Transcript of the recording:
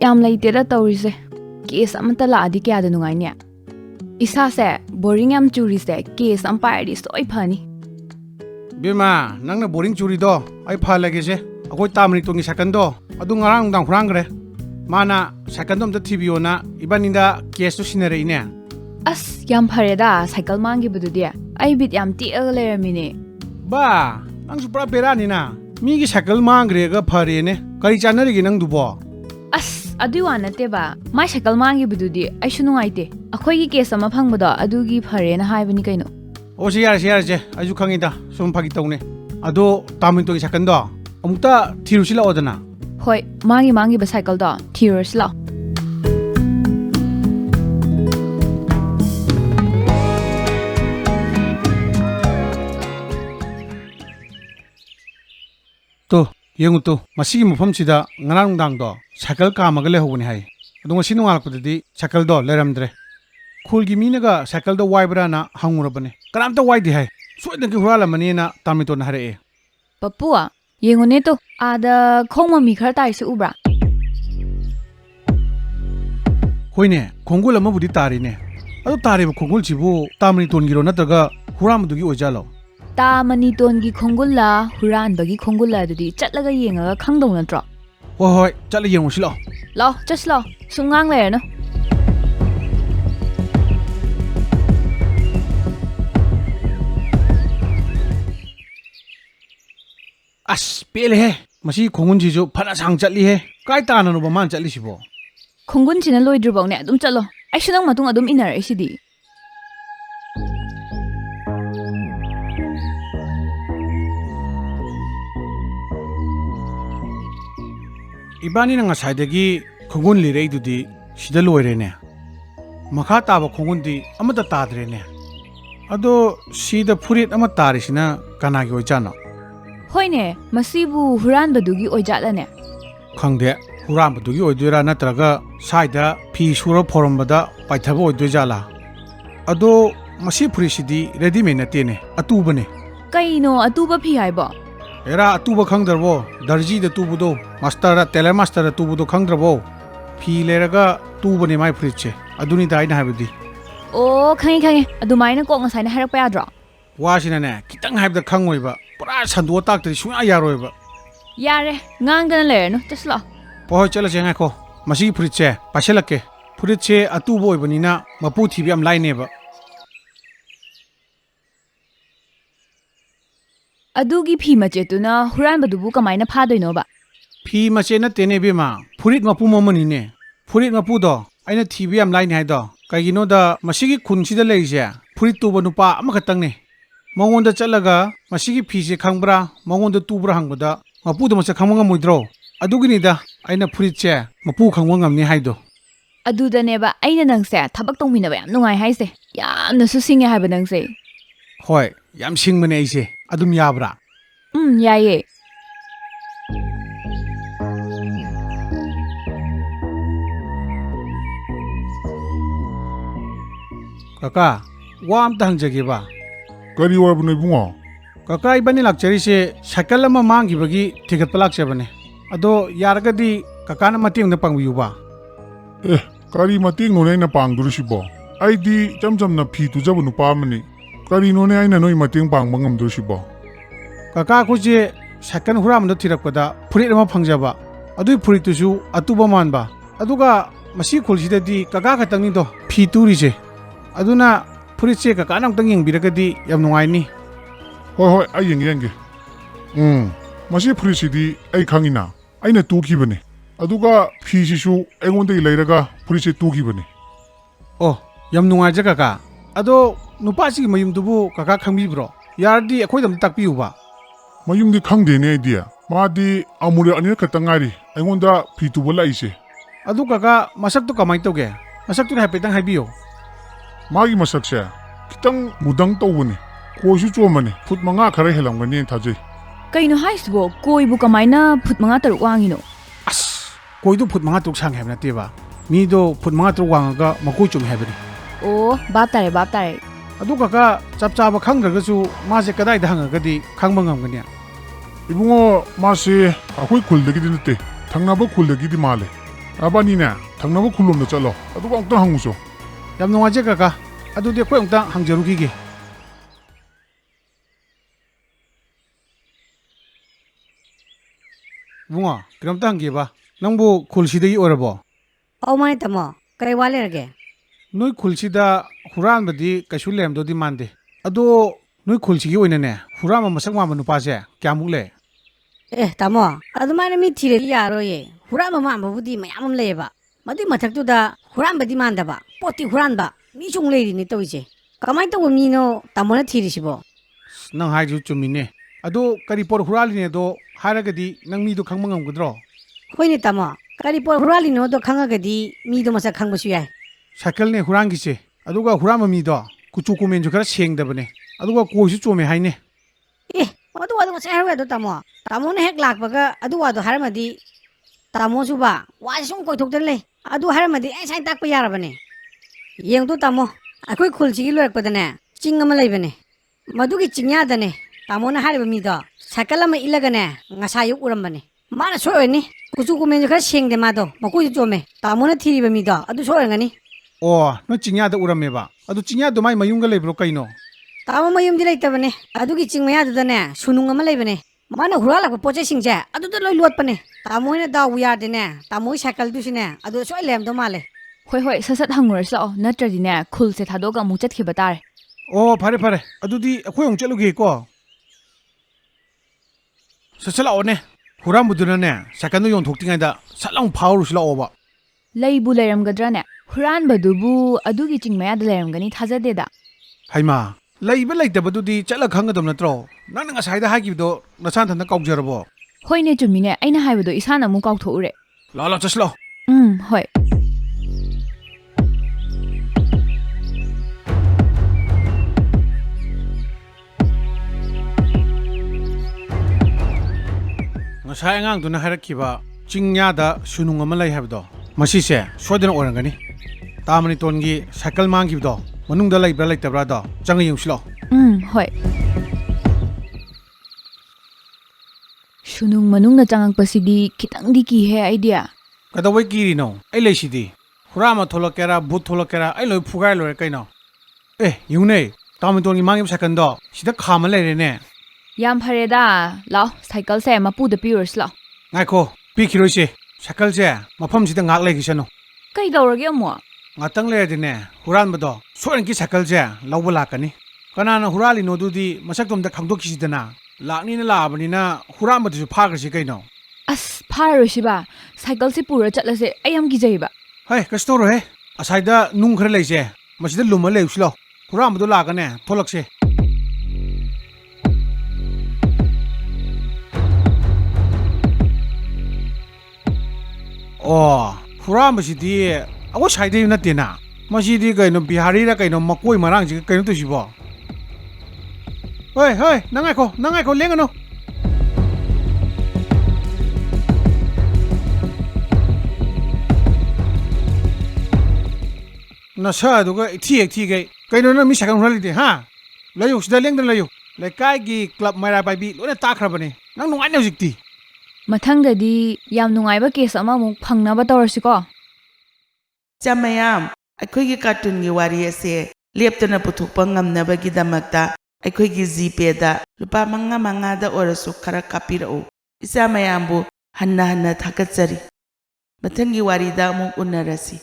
yam leitera tawrise case amata laadi kya da nungai isa se boring yam churi se case am pairi soi phani Bima nangna boring churi do ai pha lage se akoi tamni tongi second do adu ngarang dang khurang gre mana second dom ta thibiyo na ibaninda case to sinare ine as yam phareda cycle mangi bududi ai bit yam ti earlier mini ba nang supra bera ni na mi gi cycle mangre ga phare ne kari chanari gi nang dubo as adu wana te ba mai cycle mangi bududi ai shunu aite akhoi gi case ama phangbodo adu gi phare na haibani kaino o si yar je aju khangida sum phagi tawne ado tamin to gi second do amukta thirusila odana hoi mangi ba cycle do thirus la to yengu to masigi mufam sida ngarang dang do cycle ka magale hobuni hai adunga sinu alpadi cycle do leramdre khulgi minaga cycle do waibra na hangurabane karamta waidi hai soidan ki hurala manina tamito na hare papua yengone to ada khongma mi khar tai se ubra hoine khongul ama budi tari ne adu tari bu khongul chibu tamni ton giro nataga huram dugi ojalo ta mani ton gi khongulla huran bagi khongulla dudi chatlaga yenga khangdong natro hoi chatla yengu silo lo just lo sungang le no as pele he masi khongun ji jo phana sang chatli he kai ta na no ba man chatli sibo khongun china loidru baw ne adum chalo ai shunang matung adum inar ai sidi ibani na ngasai dagi khongun lirei dudi sida loire ne makha ta ba khongun di amata tadre ne ado sida phurit ama tarisina kana gi ojano hoine masibu huran badugi oijala ne khangde huram badugi oidoira natraga saida phi sura forum bada paithaba oidojala ado masi phurisidi ready me nate ne atubane kaino atuba phi haibo era atuba khangdarbo darji da tubudo master tailor master tubudo khangdrabo phi leraga tubane mai phuriche aduni dai na habidi o khangi adumaina ko ngasai na harak pa yadro wasina ne kitang habda khangoiba pura sandu taktri suya yaroiba yare ngangdana le no taslo poi chala jenga ko masi phuriche paselake phuriche atubo oibanina mapu thibi am laineba adugi phi mache tuna huran badubu kamaina phadoino ba phi mache na tene bema phurit mapu momani ne phurit mapu do aina thibi am lain hai do kaigino da masigi khunsi da leije phurit tuba nupa amakatang ne mongonda chalaga masigi phi se khangbra mongonda tubra hangbada mapu do masa khangma moidro adugini da aina phurit che mapu khangwa ngamni haido adudane ba aina nangse thabak tongmina ba yam nungai haise yamna su singe haiba nangse hoi yam singmane aise adum yabra yaye kaka wam tang jage ba Kari wabne bunga. kaka ibani lakchari se cycle ama mangi bagi thigat palak chabane ado yaragadi kaka na mating na pangbiu ba Kari mating no na pangdurisibo. Aidi jamjam na phi tu jabu nu pamani. Kari no ne aina noi mating pang bangam durisibo. kaka ko je cycle huram da thirakpada phurit ama phangjaba adui phurit tu su atuba manba aduga masi khulsida di kaka khatang ni do phi turi je aduna phurit che kaka nang tang yeng biragadi yam nungai ni Hoi ai yenge. Masi purisidi ai khangina. Aina tu kibane. Aduga phi sisu engonde leiraga purisi tu kibane. oh yam nungai je kaka ado nupa si mayum dubu kaka khangbi bro yardi akhoi dam takpiu ba Mayumdi khangde ne idea. Madi amure anir katangari. Engonda phi tu bola ise. adu kaka masak tu kamai toge masak tu haipetang haibiyo Magi masakse. Kitang mudang tawune. Koisu chomane. Fut manga khare helamgani thajai. kaino haisbo koibu kamaina phutmanga taruk wangino as koidu phut manga tuk sang hebna teba mi do phut manga tuk wangaga makoi chum hebri o bap tare adu kaka chap chaba khangdraga su ma je kadai da hangagadi khangba ngamgani Ibungo masi akoi khuldagi dinate. Thangnaba khuldagi di male. ꯑꯕꯥꯅꯤꯅꯦ ꯊꯪꯅꯕ ꯈꯨꯜꯂꯣꯝꯗ ꯆꯠꯂꯣ ꯑꯗꯨꯒ ꯑꯃꯨꯛꯇꯪ ꯍꯪꯉꯨꯆꯣ ꯌꯥꯝ ꯅꯨꯡꯉꯥꯏꯖꯩ ꯀꯀꯥ ꯑꯗꯨꯗꯤ ꯑꯩꯈꯣꯏ ꯑꯃꯨꯛꯇꯪ ꯍꯪꯖꯔꯨꯈꯤꯒꯦ ꯏꯕꯨꯡꯉꯣ ꯀꯩꯅꯣꯝꯇ ꯍꯪꯒꯦꯕ ꯅꯪꯕꯨ ꯈꯨꯜꯁꯤꯗꯒꯤ ꯑꯣꯏꯔꯕꯣ ꯑꯧ ꯃꯥꯅꯦ ꯇꯥꯃꯣ ꯀꯔꯤ ꯋꯥ ꯂꯩꯔꯒꯦ ꯅꯣꯏ ꯈꯨꯜꯁꯤꯗ ꯍꯨꯔꯥꯟꯕꯗꯤ ꯀꯩꯁꯨ ꯂꯩꯔꯝꯗꯧꯗꯤ ꯃꯥꯟꯗꯦ ꯑꯗꯣ ꯅꯣꯏ ꯈꯨꯜꯁꯤꯒꯤ ꯑꯣꯏꯅꯅꯦ ꯍꯨꯔꯥꯟꯕ ꯃꯁꯛ ꯃꯥꯟꯕ ꯅꯨꯄꯥꯁꯦ ꯀꯌꯥꯃꯨꯛ ꯂꯩ ꯑꯦ ꯇꯥꯃꯣ ꯑꯗꯨꯃꯥꯏꯅ ꯃꯤ ꯊꯤꯔꯗꯤ ꯌꯥꯔꯣꯏꯌꯦ ꯍꯨꯔꯥꯟꯕ ꯃꯥꯟꯕꯕꯨꯗꯤ ꯃꯌꯥꯝ ꯑꯃ ꯂꯩꯌꯦꯕ ꯃꯗꯨꯏ ꯃꯊꯛꯇꯨꯗ ꯍꯨꯔꯥꯟꯕꯗꯤ ꯃꯥꯟꯗꯕ ꯄꯣꯠꯇꯤ ꯍꯨꯔꯥꯟꯕ ꯃꯤꯁꯨ ꯑꯃꯨꯛ ꯂꯩꯔꯤꯅꯦ ꯇꯧꯔꯤꯁꯦ ꯀꯃꯥꯏꯅ ꯇꯧꯕ ꯃꯤꯅꯣ ꯇꯥꯃꯣꯅ ꯊꯤꯔꯤꯁꯤꯕꯣ ꯅꯪ ꯍꯥꯏꯗꯨ ꯆꯨꯝꯃꯤꯅꯦ ꯑꯗꯣ ꯀꯔꯤ ꯄꯣꯠ ꯍꯨꯔꯥꯜꯂꯤꯅꯦꯗꯣ ꯍꯥꯏꯔꯒꯗꯤ ꯅꯪ ꯃꯤꯗꯣ ꯈꯪꯕ ꯉꯝꯒꯗ꯭ꯔꯣ ꯍꯣꯏꯅꯦ ꯇꯥꯃꯣ ꯀꯔꯤ ꯄꯣꯠ ꯍꯨꯔꯥꯜꯂꯤꯅꯣꯗꯣ ꯈꯪꯉꯒꯗꯤ ꯃꯤꯗꯣ ꯃꯁꯛ ꯈꯪꯕꯁꯨ ꯌꯥꯏ ꯁꯥꯏꯀꯜꯅꯦ ꯍꯨꯔꯥꯟꯒꯤꯁꯦ ꯑꯗꯨꯒ ꯍꯨꯔꯥꯟꯕ ꯃꯤꯗꯣ ꯀꯨꯆꯨ ꯀꯨꯃꯦꯟꯁꯨ ꯈꯔ ꯁꯦꯡꯗꯕꯅꯦ ꯑꯗꯨꯒ ꯀꯣꯏꯁꯨ ꯆꯣꯝꯃꯦ ꯍꯥꯏꯅꯦ ꯑꯦ ꯑꯗꯨ ꯋꯥꯗꯣ ꯉꯁꯥꯏ ꯍꯥꯏꯔꯨ ꯌꯥꯗ꯭ꯔꯣ ꯇꯥꯃꯣ ꯇꯥꯃꯣꯅ ꯍꯦꯛ ꯂꯥꯛꯄꯒ ꯑꯗꯨ ꯋꯥꯗꯣ ꯍꯥꯏꯔꯝꯃꯗꯤ ꯇꯥꯃꯣꯁꯨꯕ ꯋꯥꯁꯦ ꯁꯨꯝ ꯀꯣꯏꯊꯣꯛꯇꯅ ꯂꯩ ꯑꯗꯨ ꯍꯥꯏꯔꯝꯃꯗꯤ ꯑꯩ ꯉꯁꯥꯏ ꯇꯥꯛꯄ ꯌꯥꯔꯕꯅꯦ ꯌꯦꯡꯗꯣ ꯇꯥꯃꯣ ꯑꯩꯈꯣꯏ ꯈꯨꯜꯁꯤꯒꯤ ꯂꯣꯏꯔꯛꯄꯗꯅꯦ ꯆꯤꯡ ꯑꯃ ꯂꯩꯕꯅꯦ ꯃꯗꯨꯒꯤ ꯆꯤꯡꯌꯥꯗꯅꯦ ꯇꯥꯃꯣꯅ ꯍꯥꯏꯔꯤꯕ ꯃꯤꯗꯣ ꯁꯥꯏꯀꯜ ꯑꯃ ꯏꯜꯂꯒꯅꯦ ꯉꯁꯥꯏ ꯑꯌꯨꯛ ꯎꯔꯝꯕꯅꯦ ꯃꯥꯅ ꯁꯣꯏꯔꯅꯤ ꯀꯨꯆꯨ ꯀꯨꯃꯦꯟꯁꯨ ꯈꯔ ꯁꯦꯡꯗꯦ ꯃꯥꯗꯣ ꯃꯀꯣꯏꯁꯨ ꯆꯣꯝꯃꯦ ꯇꯥꯃꯣꯅ ꯊꯤꯔꯤꯕ ꯃꯤꯗꯣ ꯑꯗꯨ ꯁꯣꯏꯔꯝꯒꯅꯤ ꯑꯣ ꯅꯣꯏ ꯆꯤꯡꯌꯥꯗ ꯎꯔꯝꯃꯦꯕ ꯑꯗꯨ ꯆꯤꯡꯌꯥꯗꯣ ꯃꯥꯏ ꯃꯌꯨꯝꯒ ꯂꯩꯕ꯭ꯔꯣ ꯀꯩꯅꯣ ꯇꯥꯃꯣ ꯃꯌꯨꯝꯗꯤ ꯂꯩꯇꯕꯅꯦ ꯑꯗꯨꯒꯤ ꯆꯤꯡ ꯃꯌꯥꯗꯨꯗꯅꯦ ꯁꯨꯅꯨꯡ ꯑꯃ ꯂꯩꯕꯅꯦ ꯃꯥꯅ ꯍꯨꯔꯥꯜꯂꯛꯄ ꯄꯣꯠꯆꯩꯁꯤꯡꯁꯦ ꯑꯗꯨꯗ ꯂꯣꯏ ꯂꯣꯠꯄꯅꯦ ꯇꯥꯃꯣ ꯍꯣꯏꯅ ꯗꯥꯎꯕꯨ ꯌꯥꯔꯗꯤꯅꯦ ꯇꯥꯃꯣ ꯍꯣꯏ ꯁꯥꯏꯀꯜꯗꯨꯁꯨꯅꯦ ꯑꯗꯨꯗ ꯁꯣꯏ ꯂꯩꯔꯝꯗꯧ ꯃꯥꯜꯂꯦ ꯍꯣꯏ ꯍꯣꯏ ꯁꯠ ꯁꯠ ꯍꯪꯉꯨꯔꯁꯤ ꯂꯥꯛꯑꯣ ꯅꯠꯇ꯭ꯔꯗꯤꯅꯦ ꯈꯨꯜꯁꯦ ꯊꯥꯗꯣꯛꯑꯒ ꯑꯃꯨꯛ ꯆꯠꯈꯤꯕ ꯇꯥꯔꯦ ꯑꯣ ꯐꯔꯦ ꯐꯔꯦ ꯑꯗꯨꯗꯤ ꯑꯩꯈꯣꯏ ꯑꯃꯨꯛ ꯆꯠꯂꯨꯒꯦꯀꯣ ꯁꯠ ꯂꯥꯛꯑꯣꯅꯦ ꯍꯨꯔꯥꯟꯕꯗꯨꯅꯅꯦ ꯁꯥꯏꯀꯜꯗꯣ ꯌꯣꯟꯊꯣꯛꯇ꯭ꯔꯤꯉꯩꯗ ꯁꯠ ꯂꯥꯎ ꯐꯥꯎꯔꯨꯁꯤ ꯂꯥꯛꯑꯣꯕ ꯂꯩꯕꯨ ꯂꯩꯔꯝꯒꯗ꯭ꯔꯅꯦ ꯍꯨꯔꯥꯟꯕꯗꯨꯕꯨ ꯑꯗꯨꯒꯤ ꯆꯤꯡ ꯃꯌꯥꯗ ꯂꯩꯔꯝꯒꯅꯤ ꯊꯥꯖꯗꯦꯗ ꯍꯩꯃꯥ ꯂꯩꯕ ꯂꯩꯇꯕꯗꯨꯗꯤ ꯆꯠꯂ ꯈꯪꯒꯗꯕ ꯅꯠꯇ꯭ꯔꯣ ꯅꯪꯅ ꯉꯁꯥꯏꯗ ꯍꯥꯏꯈꯤꯕꯗꯣ ꯅꯁꯥꯅꯊꯟꯇ ꯀꯥꯎꯖꯔꯕꯣ ꯍꯣꯏꯅꯦ ꯆꯨꯝꯃꯤꯅꯦ ꯑꯩꯅ ꯍꯥꯏꯕꯗꯣ ꯏꯁꯥꯅ ꯑꯃꯨꯛ ꯀꯥꯎꯊꯣꯛꯎꯔꯦ ꯂꯥꯛꯑꯣ ꯂꯥꯛꯑꯣ ꯆꯠꯁꯤ ꯂꯥꯛꯑꯣ ꯍꯣꯏ ꯉꯁꯥꯏ ꯑꯉꯥꯡꯗꯨꯅ ꯍꯥꯏꯔꯛꯈꯤꯕ ꯆꯤꯡꯌꯥꯗ ꯁꯨꯅꯨꯡ ꯑꯃ ꯂꯩ ꯍꯥꯏꯕꯗꯣ ꯃꯁꯤꯁꯦ ꯁꯣꯏꯗꯅ ꯑꯣꯏꯔꯝꯒꯅꯤ ꯇꯥꯃꯅꯤꯇꯣꯟꯒꯤ ꯁꯥꯏꯀꯜ ꯃꯥꯡꯈꯤꯕꯗꯣ ꯃꯅꯨꯡꯗ ꯂꯩꯕ꯭ꯔꯥ ꯂꯩꯇꯕ꯭ꯔꯥꯗꯣ ꯆꯪꯉ ꯌꯦꯡꯁꯤ ꯂꯥꯛꯑꯣ ꯍꯣꯏ ꯁꯨꯅꯨꯡ ꯃꯅꯨꯡꯗ ꯆꯪꯉꯛꯄꯁꯤꯗꯤ ꯈꯤꯇꯪꯗꯤ ꯀꯤꯍꯦ ꯑꯩꯗꯤ ꯀꯩꯗꯧꯕꯩ ꯀꯤꯔꯤꯅꯣ ꯑꯩ ꯂꯩꯁꯤꯗꯤ ꯍꯨꯔꯥꯟꯕ ꯊꯣꯛꯂꯛꯀꯦꯔꯥ ꯚꯨꯠ ꯊꯣꯛꯂꯛꯀꯦꯔꯥ ꯑꯩ ꯂꯣꯏ ꯐꯨꯒꯥꯏ ꯂꯣꯏꯔꯦ ꯀꯩꯅꯣ ꯑꯦ ꯌꯦꯡꯉꯨꯅꯦ ꯇꯥꯃꯅꯤꯇꯣꯟꯒꯤ ꯃꯥꯡꯈꯤꯕ ꯁꯥꯏꯀꯜꯗꯣ ꯁꯤꯗ ꯈꯥꯝꯃ ꯂꯩꯔꯦꯅꯦ ꯌꯥꯝ ꯐꯔꯦꯗ ꯂꯥꯛꯑꯣ ꯁꯥꯏꯀꯜꯁꯦ ꯃꯄꯨꯗ ꯄꯤꯔꯨꯔꯁꯤ ꯂꯥꯛꯑꯣ ꯉꯥꯏꯈꯣ ꯄꯤꯈꯤꯔꯣꯏꯁꯦ ꯁꯥꯏꯀꯜꯁꯦ ꯃꯐꯝꯁꯤꯗ ꯉꯥꯛ ꯂꯩꯈꯤꯁꯅꯨ ꯀꯩꯗꯧꯔꯒꯦ ꯑꯃꯨꯛ ꯉꯥꯛꯇꯪ ꯂꯩꯔꯗꯤꯅꯦ ꯍꯨꯔꯥꯟꯕꯗꯣ ꯁꯣꯏꯗꯅꯀꯤ ꯁꯥꯏꯀꯜꯁꯦ ꯂꯧꯕ ꯂꯥꯛꯀꯅꯤ ꯀꯅꯥꯅ ꯍꯨꯔꯥꯜꯂꯤꯅꯣꯗꯨꯗꯤ ꯃꯁꯛꯇꯣ ꯑꯝꯇ ꯈꯪꯗꯣꯛꯈꯤꯁꯤꯗꯅ ꯂꯥꯛꯅꯤꯅ ꯂꯥꯛꯑꯕꯅꯤꯅ ꯍꯨꯔꯥꯟꯕꯗꯨꯁꯨ ꯐꯥꯈ꯭ꯔꯁꯤ ꯀꯩꯅꯣ ꯑꯁ ꯐꯥꯔꯔꯣꯏꯁꯤꯕ ꯁꯥꯏꯀꯜꯁꯦ ꯄꯨꯔ ꯆꯠꯂꯁꯦ ꯑꯩ ꯌꯥꯝ ꯀꯤꯖꯩꯕ ꯍꯩ ꯀꯩꯁꯨ ꯇꯧꯔꯣꯏꯍꯦ ꯑꯁꯥꯏꯗ ꯅꯨꯡ ꯈꯔ ꯂꯩꯁꯦ ꯃꯁꯤꯗ ꯂꯨꯝꯃ ꯂꯩꯔꯨꯁꯤ ꯂꯥꯛꯑꯣ ꯍꯨꯔꯥꯟꯕꯗꯣ ꯂꯥꯛꯑꯒꯅꯦ ꯊꯣꯛꯂꯛꯁꯦ ꯑꯣ ꯍꯨꯔꯥꯟꯕꯁꯤꯗꯤ ꯑꯩꯈꯣꯏ ꯁꯥꯏꯗꯩ ꯅꯠꯇꯦꯅ ꯃꯁꯤꯗꯤ ꯀꯩꯅꯣ ꯕꯤꯍꯥꯔꯤꯔ ꯀꯩꯅꯣ ꯃꯀꯣꯏ ꯃꯔꯥꯡꯁꯤꯒ ꯀꯩꯅꯣ ꯇꯧꯏꯁꯤꯕꯣ ꯍꯣꯏ ꯅꯪ ꯉꯥꯏꯈꯣ ꯂꯦꯡꯒꯅꯨ ꯅꯁꯥꯗꯨꯒ ꯏꯊꯤ ꯊꯤꯒꯩ ꯀꯩꯅꯣ ꯅꯪ ꯃꯤ ꯁꯥꯏꯀꯜ ꯍꯨꯔꯥꯜꯂꯤꯗꯤ ꯍꯥ ꯂꯩꯌꯨ ꯁꯤꯗ ꯂꯦꯡꯗꯅ ꯂꯩꯌꯨ ꯂꯩꯀꯥꯏꯒꯤ ꯀ꯭ꯂꯕ ꯃꯩꯔꯥ ꯄꯥꯏꯕꯤ ꯂꯣꯏꯅ ꯇꯥꯈ꯭ꯔꯕꯅꯦ ꯅꯪ ꯅꯨꯡꯉꯥꯏꯅꯤ ꯍꯧꯖꯤꯛꯇꯤ ꯃꯊꯪꯗꯗꯤ ꯌꯥꯝ ꯅꯨꯡꯉꯥꯏꯕ ꯀꯦꯁ ꯑꯃꯃꯨꯛ ꯐꯪꯅꯕ ꯇꯧꯔꯁꯤꯀꯣ ꯏꯆꯥ ꯃꯌꯥꯝ ꯑꯩꯈꯣꯏꯒꯤ ꯀꯥꯔꯇꯨꯟꯒꯤ ꯋꯥꯔꯤ ꯑꯁꯤ ꯂꯦꯞꯇꯅ ꯄꯨꯊꯣꯛꯄ ꯉꯝꯅꯕꯒꯤꯗꯃꯛꯇ ꯑꯩꯈꯣꯏꯒꯤ ꯖꯤꯄꯦꯗ ꯂꯨꯄꯥ 5 ꯑꯣꯏꯔꯁꯨ ꯈꯔ ꯀꯥꯞꯄꯤꯔꯛꯎ ꯏꯆꯥ ꯃꯌꯥꯝꯕꯨ ꯍꯟꯅ ꯍꯟꯅ ꯊꯥꯒꯠꯆꯔꯤ ꯃꯊꯪꯒꯤ ꯋꯥꯔꯤꯗ ꯑꯃꯨꯛ ꯎꯅꯔꯁꯤ